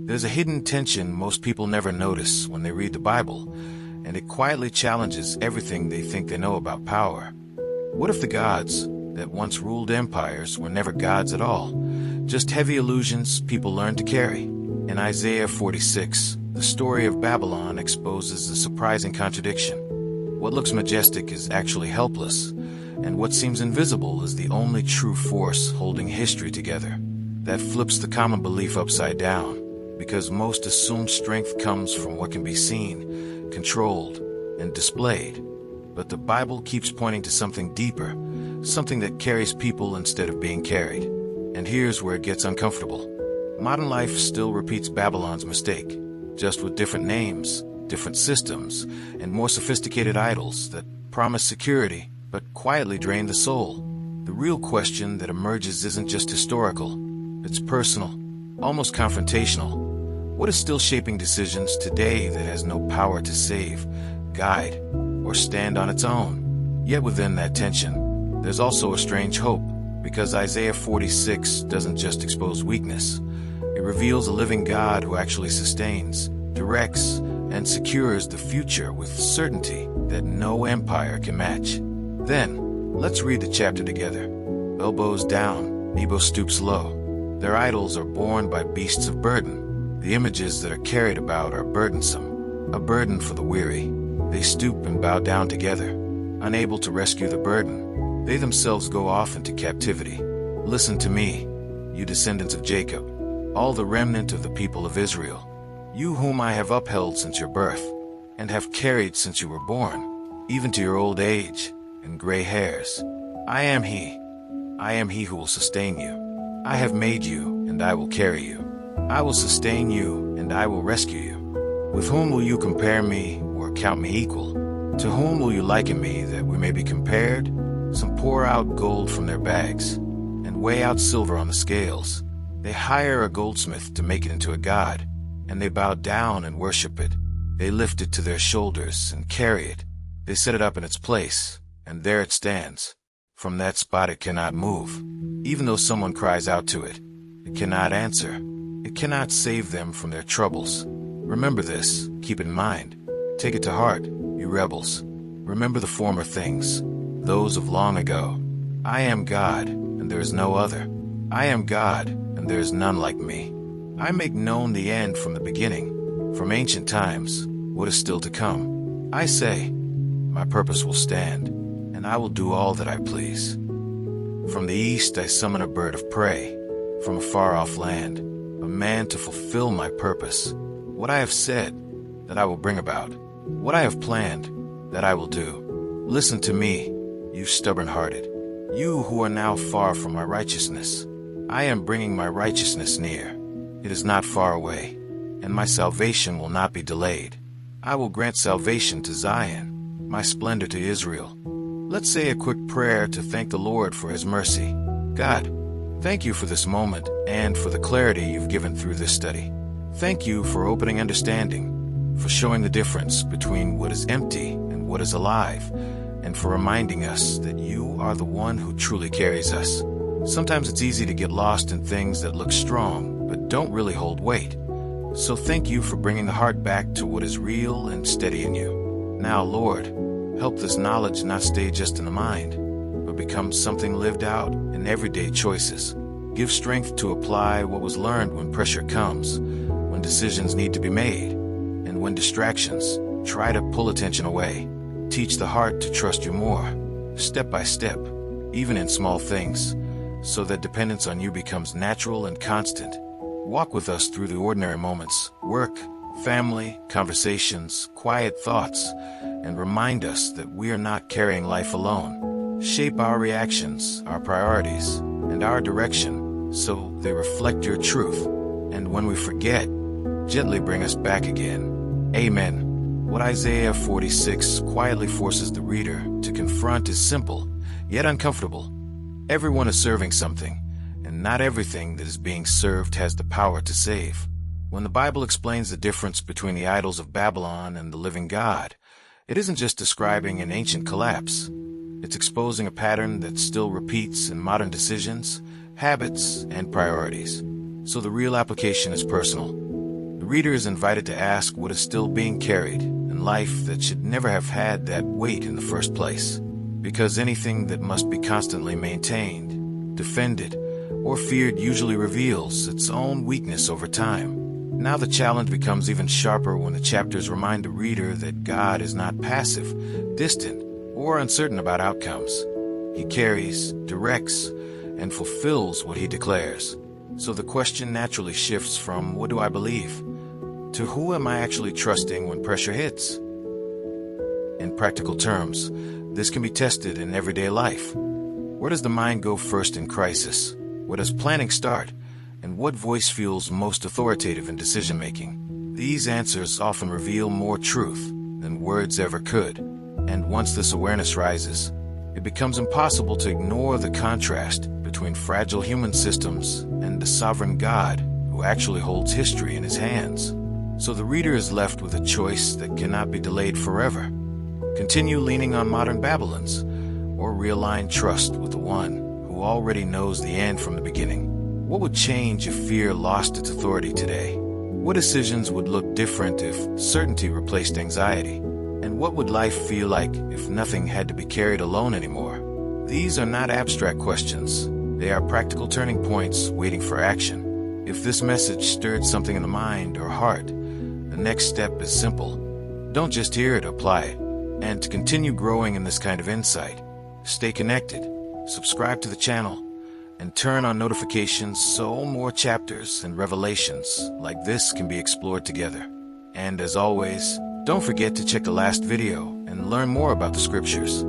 There's a hidden tension most people never notice when they read the Bible, and it quietly challenges everything they think they know about power. What if the gods that once ruled empires were never gods at all, just heavy illusions people learned to carry? In Isaiah 46, the story of Babylon exposes a surprising contradiction. What looks majestic is actually helpless, and what seems invisible is the only true force holding history together. That flips the common belief upside down, because most assume strength comes from what can be seen, controlled, and displayed. But the Bible keeps pointing to something deeper, something that carries people instead of being carried. And here's where it gets uncomfortable. Modern life still repeats Babylon's mistake, just with different names, different systems, and more sophisticated idols that promise security but quietly drain the soul. The real question that emerges isn't just historical, it's personal, almost confrontational. What is still shaping decisions today that has no power to save, guide, or stand on its own? Yet within that tension, there's also a strange hope, because Isaiah 46 doesn't just expose weakness. It reveals a living God who actually sustains, directs, and secures the future with certainty that no empire can match. Then, let's read the chapter together. Bel bows down, Nebo stoops low. Their idols are borne by beasts of burden. The images that are carried about are burdensome, a burden for the weary. They stoop and bow down together, unable to rescue the burden. They themselves go off into captivity. Listen to me, you descendants of Jacob, all the remnant of the people of Israel, you whom I have upheld since your birth, and have carried since you were born, even to your old age and gray hairs. I am he who will sustain you. I have made you, and I will carry you. I will sustain you, and I will rescue you. With whom will you compare me, or count me equal? To whom will you liken me, that we may be compared? Some pour out gold from their bags, and weigh out silver on the scales. They hire a goldsmith to make it into a god, and they bow down and worship it. They lift it to their shoulders and carry it. They set it up in its place, and there it stands. From that spot it cannot move. Even though someone cries out to it, it cannot answer. It cannot save them from their troubles. Remember this, keep it in mind. Take it to heart, you rebels. Remember the former things, those of long ago. I am God, and there is no other. I am God, and there is none like me. I make known the end from the beginning, from ancient times, what is still to come. I say, my purpose will stand, and I will do all that I please. From the east I summon a bird of prey, from a far-off land, a man to fulfill my purpose. What I have said, that I will bring about. What I have planned, that I will do. Listen to me, you stubborn-hearted, you who are now far from my righteousness. I am bringing my righteousness near. It is not far away, and my salvation will not be delayed. I will grant salvation to Zion, my splendor to Israel. Let's say a quick prayer to thank the Lord for his mercy. God, thank you for this moment and for the clarity you've given through this study. Thank you for opening understanding, for showing the difference between what is empty and what is alive, and for reminding us that you are the one who truly carries us. Sometimes it's easy to get lost in things that look strong, but don't really hold weight. So thank you for bringing the heart back to what is real and steady in you. Now, Lord, help this knowledge not stay just in the mind, but become something lived out in everyday choices. Give strength to apply what was learned when pressure comes, when decisions need to be made, and when distractions try to pull attention away. Teach the heart to trust you more, step by step, even in small things, so that dependence on you becomes natural and constant. Walk with us through the ordinary moments, work, family, conversations, quiet thoughts, and remind us that we are not carrying life alone. Shape our reactions, our priorities, and our direction so they reflect your truth. And when we forget, gently bring us back again. Amen. What Isaiah 46 quietly forces the reader to confront is simple, yet uncomfortable. Everyone is serving something, and not everything that is being served has the power to save. When the Bible explains the difference between the idols of Babylon and the living God, it isn't just describing an ancient collapse. It's exposing a pattern that still repeats in modern decisions, habits, and priorities. So the real application is personal. The reader is invited to ask what is still being carried in life that should never have had that weight in the first place. Because anything that must be constantly maintained, defended, or feared usually reveals its own weakness over time. Now the challenge becomes even sharper when the chapters remind the reader that God is not passive, distant, or uncertain about outcomes. He carries, directs, and fulfills what he declares. So the question naturally shifts from what do I believe to who am I actually trusting when pressure hits? In practical terms, this can be tested in everyday life. Where does the mind go first in crisis? Where does planning start? And what voice feels most authoritative in decision-making? These answers often reveal more truth than words ever could. And once this awareness rises, it becomes impossible to ignore the contrast between fragile human systems and the sovereign God who actually holds history in his hands. So the reader is left with a choice that cannot be delayed forever. Continue leaning on modern Babylons, or realign trust with the one who already knows the end from the beginning. What would change if fear lost its authority today? What decisions would look different if certainty replaced anxiety? And what would life feel like if nothing had to be carried alone anymore? These are not abstract questions. They are practical turning points waiting for action. If this message stirred something in the mind or heart, the next step is simple. Don't just hear it, apply it. And to continue growing in this kind of insight, stay connected, subscribe to the channel, and turn on notifications so more chapters and revelations like this can be explored together. And as always, don't forget to check the last video and learn more about the scriptures.